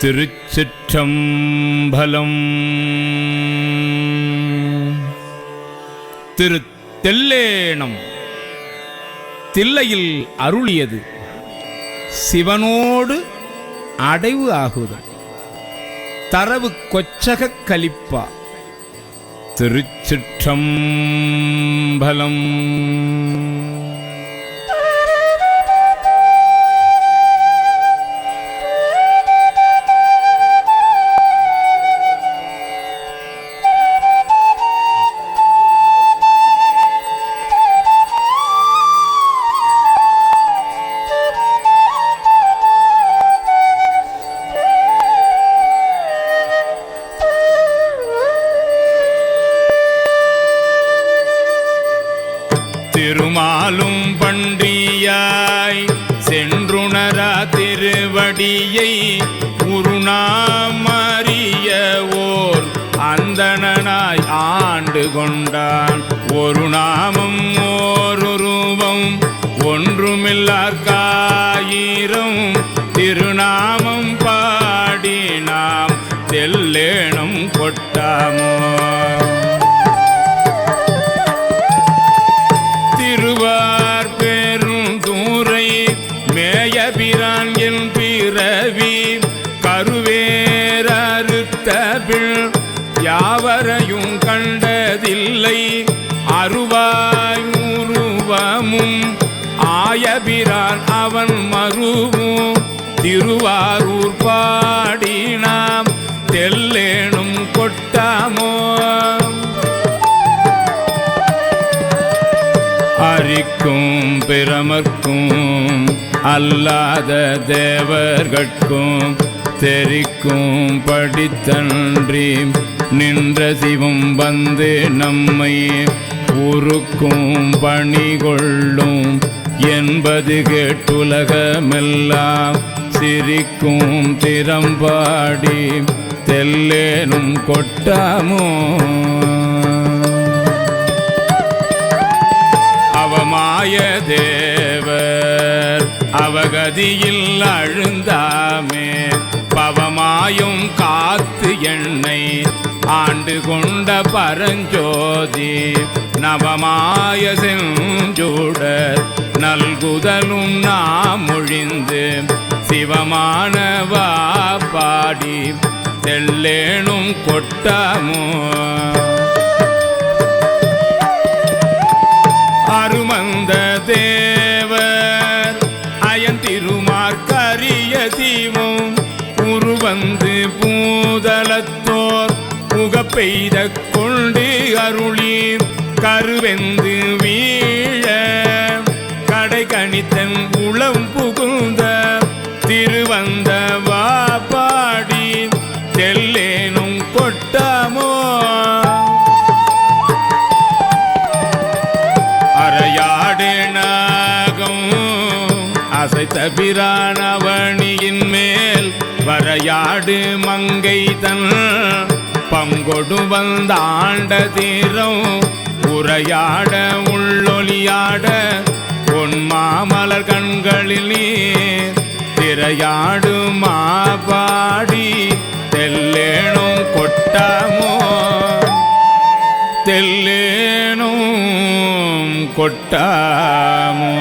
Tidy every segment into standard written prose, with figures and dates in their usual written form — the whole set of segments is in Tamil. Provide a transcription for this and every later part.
திருச்சிற்றம்பலம். திருத்தெல்லேனம் தில்லையில் அருளியது சிவனோடு அடைவு ஆகுதல். தரவு கொச்சகக் கலிப்பா. திருச்சிற்றம்பலம். திருமாலும் பன்றியாய் சென்றுணரா திருவடியை உருநாமறிய ஓர் அந்தணனாய் ஆண்டு கொண்டான். ஒரு நாமம் ஓருருவம் ஒன்றுமில்லார்காயிரம் திருநாமம் பாடி நாம் தெல்லேனம் கொட்டாமோ. திருவார் பெரும் தூரை மேயபிரான் என் பிறவி கருவேரறுத்தபிள் யாவரையும் கண்டதில்லை. அருவாய் உருவமும் ஆயபிரான் அவன் மருவும் திருவாரூர் பாடி நாம் தெல்லேனும் கொட்டாமோ. அரிக்கும் பிரமர்க்கும் அல்லாத தேவர்கட்கும் தெரிக்கும் படித்தன்றி நின்ற சிவம் வந்து நம்மை உருக்கும் பணி கொள்ளும் என்பது கேட்டுலகமெல்லாம் சிரிக்கும் திறம்பாடி தெல்லேனும் கொட்டாமோ. அவமாய தேவர் அவகதியில் அழுந்தாமே பவமாயும் காத்து எண்ணெய் ஆண்டு கொண்ட பரஞ்சோதி நவமாய செஞ்சூடர் நல்குதலும் நாம் ஒழிந்து சிவமானவா பாடி தெல்லேனும் கொட்டாமோ. அருமந்த தேவர் அயன் திருமார்க்கரிய தீவும் உருவந்து பூதலத்தோர் புகப்பெய்த கொண்டு அருளி கருவெந்து வீழ கடை கணித்தன் உளம் புகுந்த திருவந்த வா பாடி தெல்லேனும் கொட்டாமோ. அரையாடு நாகம் அசைத்த பிரானவணியின் மேல் வரையாடு மங்கை தன் பங்கொடு வந்தாண்ட தீரம் உரையாட உள்ளொலியாட பொன்மாமலர் கண்களில் நீர் திரையாடு மாபாடி தெல்லேனும் கொட்டாமோ. தெல்லேனும் கொட்டாமோ.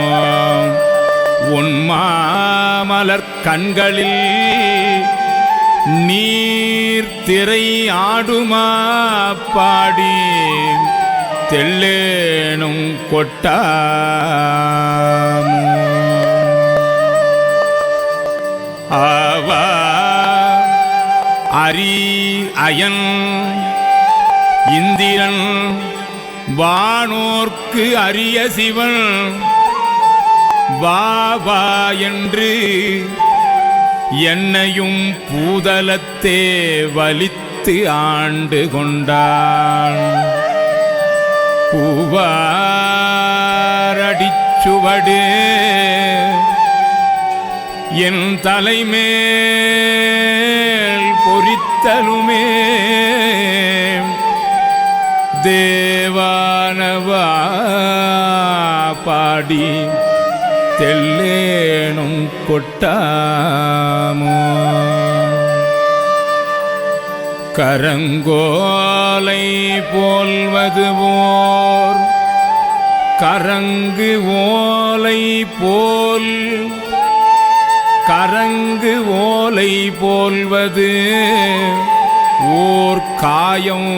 உன்மாமலர் கண்களில் நீர் திரை ஆடுமா பாடி தெல்லேனும் கொட்டாமோ. ஆவா அரி அயன் இந்திரன் வானோர்க்கு அரிய சிவன் வா வா என்று என்னையும் பூதலத்தே வலித்து ஆண்டு கொண்டான். பூவாரடிச்சுவடு என் தலைமேல் பொறித்தலுமே தேவானவா பாடி தெல்லேனும் கொட்டாமோ. கரங்கோலை போல்வது போர் கரங்கு ஓலை போல் கரங்கு ஓலை போல்வது ஓர் காயம்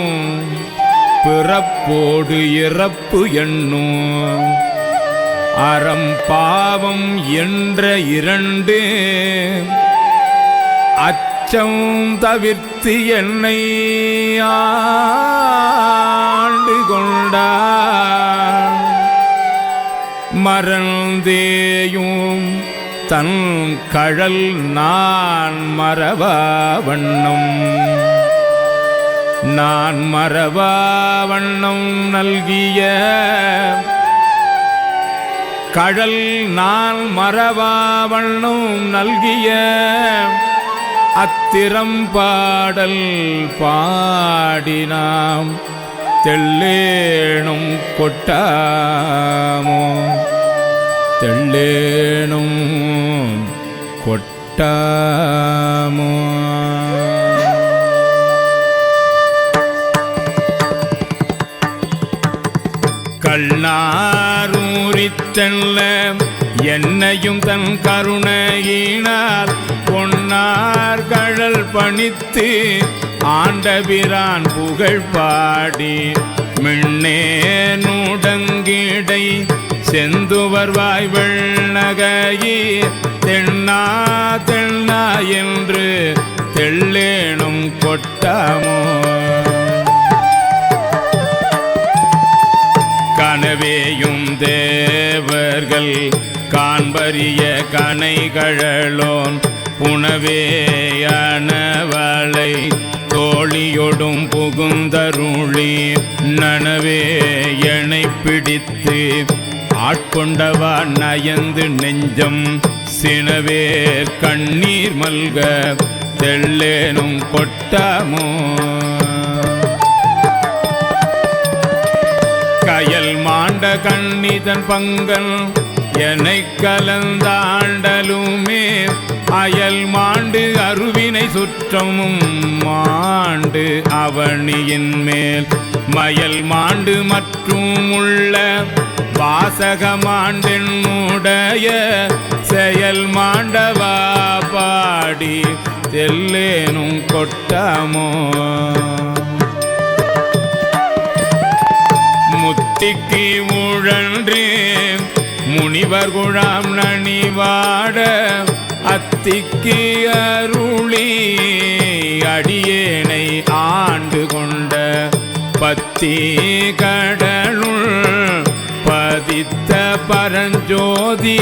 பிறப்போடு இறப்பு எண்ணும் அறம் பாவம் என்ற இரண்டு அச்சம் தவிர்த்து என்னை ஆண்டு கொண்டார் மறந்தேயும் தன் கழல் நான் மறவா வண்ணம் நான் மறவா வண்ணம் நல்கிய கழல் நான் மறவா வண்ணம் நல்கிய அத்திரம் பாடல் பாடினாம் தெள்ளேனும் கொட்டாமோ தெள்ளேனும் கொட்டாமோ. கண்ணாரூரித்தல்ல என்னையும் தன் கருணையினால் பொன்னார் கழல் பணித்து ஆண்டபிரான் புகழ் பாடி மின்னே நுடங்கிடை செந்துவர் வாய்வள் நகையே தென்னா தென்னா என்று தெள்ளேனும் கொட்டாமோ. கனவேயும் தேவர்கள் காண்பரிய கனைகழலோன் புனவேயனவளை தோழியொடும் புகுந்தருளி நனவே எனை பிடித்து ஆட்கொண்டவா நயந்து நெஞ்சம் சினவேர் கண்ணீர் மல்க தெள்ளேனும் கொட்டாமோ. கயல் மாண்ட கண்ணிதன் பங்கன் என்னை கலந்தாண்டலுமே அயல் மாண்டு அருவினை சுற்றமும் மாண்டு அவனியின் மேல் மயல் மாண்டு மற்றும் உள்ள வாசகமாண்டென்னுடைய செயல் மாண்டவா பாடி தெள்ளேனும் கொட்டாமோ. முத்திக்கு உழன்று முனிவர் குழாம் நனிவாட அத்திக்கு அருளி அடியேனை ஆண்டு கொண்ட பத்தி கடலுள் பதித்த பரஞ்சோதி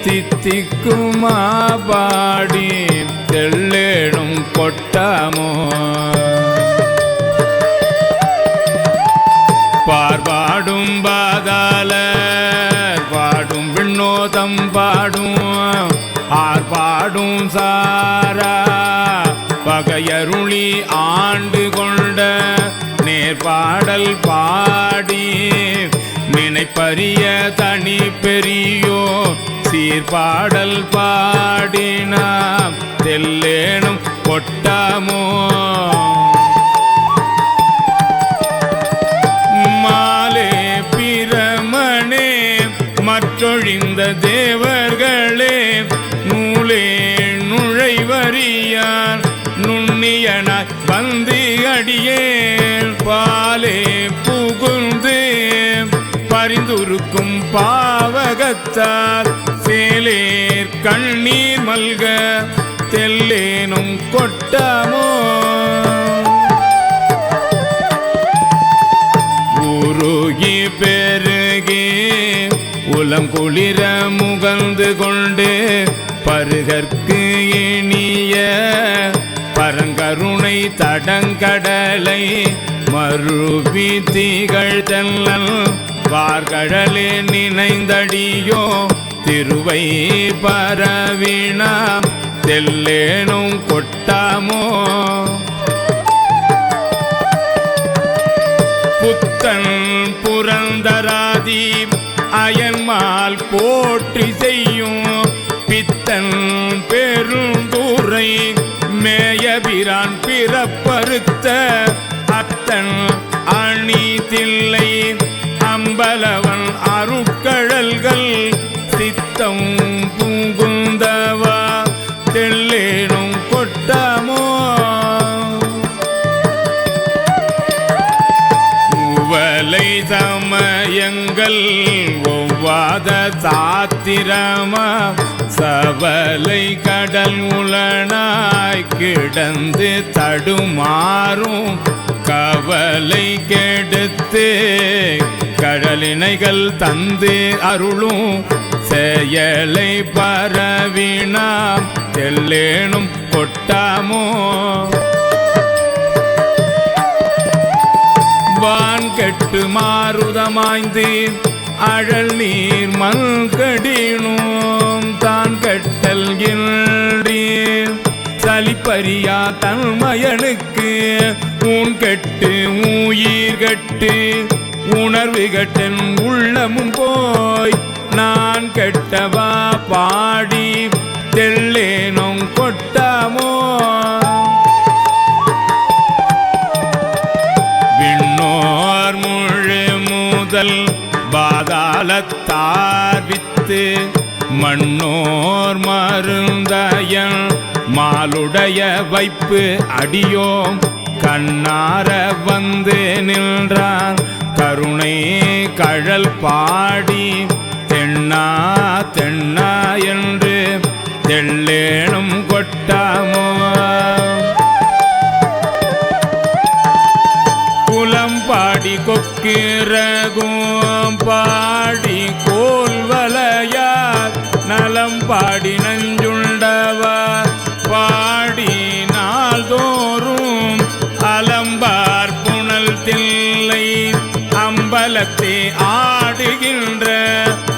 தித்திக்குமா பாடி தெள்ளேனும் கொட்டாமோ. பார்பாடும் பாதாளர் பாடும் விண்ணோதம் பாடும் ஆர்பாடும் சாரா பகையருளி ஆண்டு கொண்ட நேர்பாடல் பாடி நினைப்பரிய தனி பெரியோ சீர்பாடல் பாடினாம் தெள்ளேனும் கொட்டாமோ. மாலே பிரமணே மற்றொழிந்த தேவர்களே நூலே நுழைவறியான் நுண்ணியனாய் வந்து அடியேன் பாலே புகுந்து பரிந்துருக்கும் பாவகத்தால் சேலேர் கண்ணீர் மல்க தெள்ளேனும் கொட்டாமோ. உருகி பெருகி உலம் குளிர முகந்து கொண்டு பருகற்கு இனிய பரங்கருணை தடங்கடலை மறுவி திகழ் தெல்லல் வார்கடலே நினைந்தடியோ திருவை பரவினாம் தெள்ளேனும் கொட்டாமோ. புத்தன் புரந்தராதி அயன்மால் போற்றி செய்யும் பித்தன் பெருந்துரை மேயபிரான் பிறப்பறுத்த அத்தன் அணி தில்லை அம்பலவன் அருட்கழல்கள் சித்தம் பூங்குந்தவா தெல்லேனும் கொட்டமோ உவலை சமயங்கள் ஒவ்வாத சாத்திரமா சவலை கடல் உளனாய் கிடந்து தடுமாறும் கவலை கெடுத்து கடலினைகள் தந்து அருளும் செயலை பரவினாம் தெல்லேனும் கொட்டாமோ வான் கெட்டு மாறுதமாய்ந்து அழல் நீர் மல்கடினும் தான் கட்டல் இன்றீர் சலிப்பறியா தன்மயனுக்கு ஊன் கெட்டு உயிர் கெட்டு உணர்வு கட்டன் உள்ளமும் போய் நான் கெட்டவா பாடி தெல்லேனும் கொட்டாமோ விண்ணோர் முழு முதல் பாதாளத்தார் வித்து மண்ணோர் மருந்தயன் மாலுடைய வைப்பு அடியோம் கண்ணார வந்து நின்றார் கருணை கழல் பாடி தென்னா தென்னா என்று தெல்லேனும் கொட்டாமோ குலம் பாடி கொக்கிறகும் பாடி கோல்வலையார் நலம் பாடி நஞ்சுண்டவா பாடி நாள்தோறும் அலம்பார் புனல் தில்லை அம்பலத்தே ஆடுகின்ற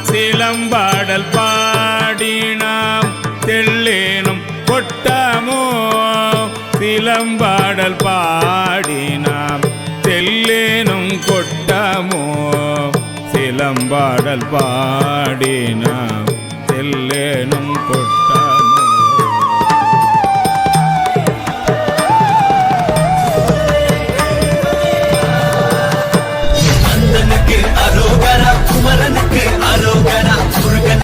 சிலம்பாடல் பாடினாம் தெல்லேனும் கொட்டாமோ சிலம்பாடல் பாடினாம் தெல்லேனும் கொட்டாமோ சிலம்பாடல் பாடினாம் தெல்லேனும் கொட்ட